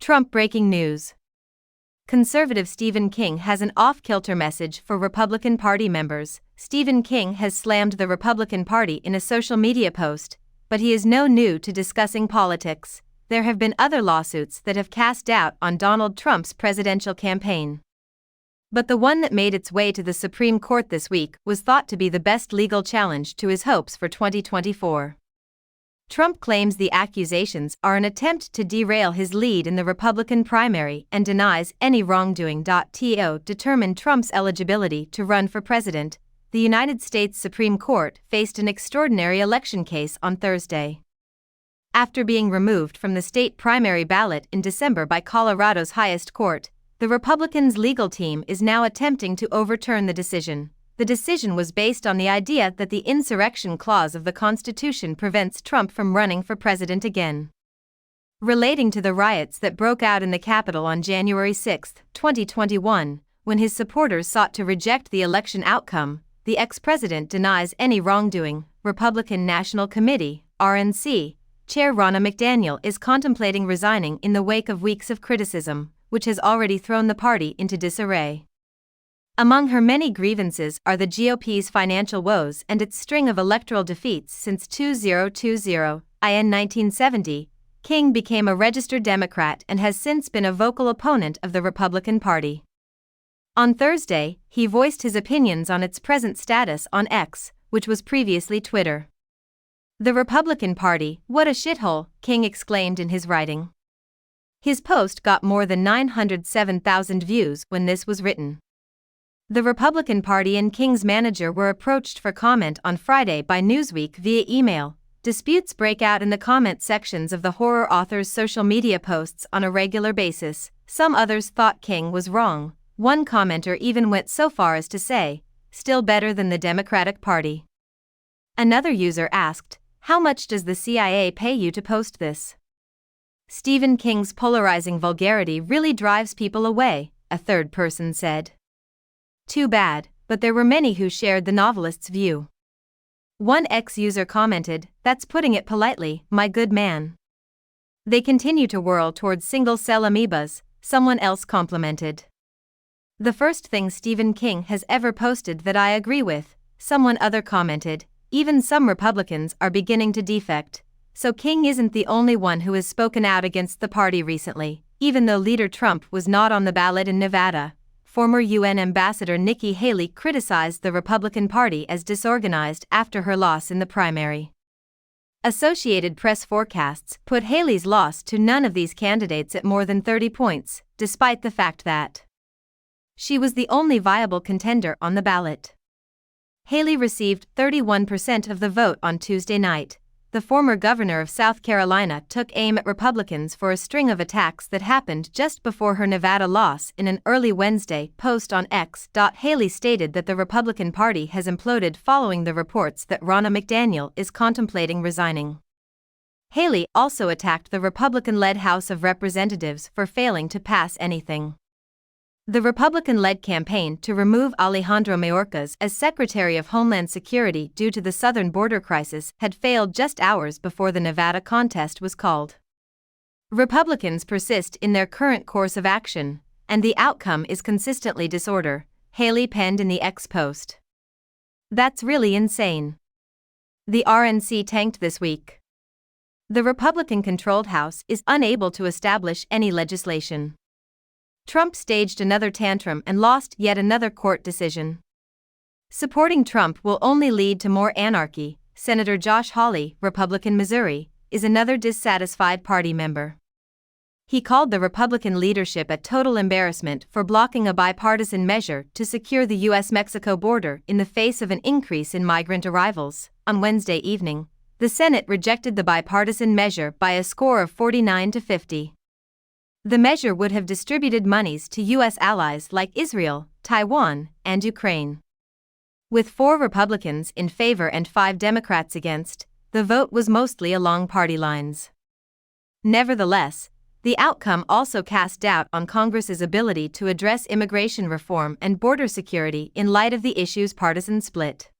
Trump breaking news. Conservative Stephen King has an off-kilter message for Republican Party members. Stephen King has slammed the Republican Party in a social media post, but he is no new to discussing politics. There have been other lawsuits that have cast doubt on Donald Trump's presidential campaign. But the one that made its way to the Supreme Court this week was thought to be the best legal challenge to his hopes for 2024. Trump claims the accusations are an attempt to derail his lead in the Republican primary and denies any wrongdoing. To determine Trump's eligibility to run for president, the United States Supreme Court faced an extraordinary election case on Thursday. After being removed from the state primary ballot in December by Colorado's highest court, the Republicans' legal team is now attempting to overturn the decision. The decision was based on the idea that the insurrection clause of the Constitution prevents Trump from running for president again. Relating to the riots that broke out in the Capitol on January 6, 2021, when his supporters sought to reject the election outcome, the ex-president denies any wrongdoing. Republican National Committee, RNC, Chair Ronna McDaniel is contemplating resigning in the wake of weeks of criticism, which has already thrown the party into disarray. Among her many grievances are the GOP's financial woes and its string of electoral defeats since 2020. In 1970, King became a registered Democrat and has since been a vocal opponent of the Republican Party. On Thursday, he voiced his opinions on its present status on X, which was previously Twitter. "The Republican Party, what a shithole," King exclaimed in his writing. His post got more than 907,000 views when this was written. The Republican Party and King's manager were approached for comment on Friday by Newsweek via email. Disputes break out in the comment sections of the horror author's social media posts on a regular basis. Some others thought King was wrong. One commenter even went so far as to say, "Still better than the Democratic Party." Another user asked, "How much does the CIA pay you to post this?" "Stephen King's polarizing vulgarity really drives people away," a third person said. "Too bad, but there were many who shared the novelist's view." One ex-user commented, "That's putting it politely, my good man." "They continue to whirl towards single-cell amoebas," someone else complimented. "The first thing Stephen King has ever posted that I agree with," someone other commented. Even some Republicans are beginning to defect. So King isn't the only one who has spoken out against the party recently. Even though leader Trump was not on the ballot in Nevada, former UN Ambassador Nikki Haley criticized the Republican Party as disorganized after her loss in the primary. Associated Press forecasts put Haley's loss to none of these candidates at more than 30 points, despite the fact that she was the only viable contender on the ballot. Haley received 31% of the vote on Tuesday night. The former governor of South Carolina took aim at Republicans for a string of attacks that happened just before her Nevada loss in an early Wednesday post on X. Haley stated that the Republican Party has imploded following the reports that Ronna McDaniel is contemplating resigning. Haley also attacked the Republican-led House of Representatives for failing to pass anything. The Republican-led campaign to remove Alejandro Mayorkas as Secretary of Homeland Security due to the southern border crisis had failed just hours before the Nevada contest was called. Republicans persist in their current course of action, and the outcome is consistently disorder, Haley penned in the X post. "That's really insane." The RNC tanked this week. The Republican-controlled House is unable to establish any legislation. Trump staged another tantrum and lost yet another court decision. Supporting Trump will only lead to more anarchy. Senator Josh Hawley, Republican Missouri, is another dissatisfied party member. He called the Republican leadership a total embarrassment for blocking a bipartisan measure to secure the U.S.-Mexico border in the face of an increase in migrant arrivals. On Wednesday evening, the Senate rejected the bipartisan measure by a score of 49 to 50. The measure would have distributed monies to U.S. allies like Israel, Taiwan, and Ukraine. With 4 Republicans in favor and 5 Democrats against, the vote was mostly along party lines. Nevertheless, the outcome also cast doubt on Congress's ability to address immigration reform and border security in light of the issue's partisan split.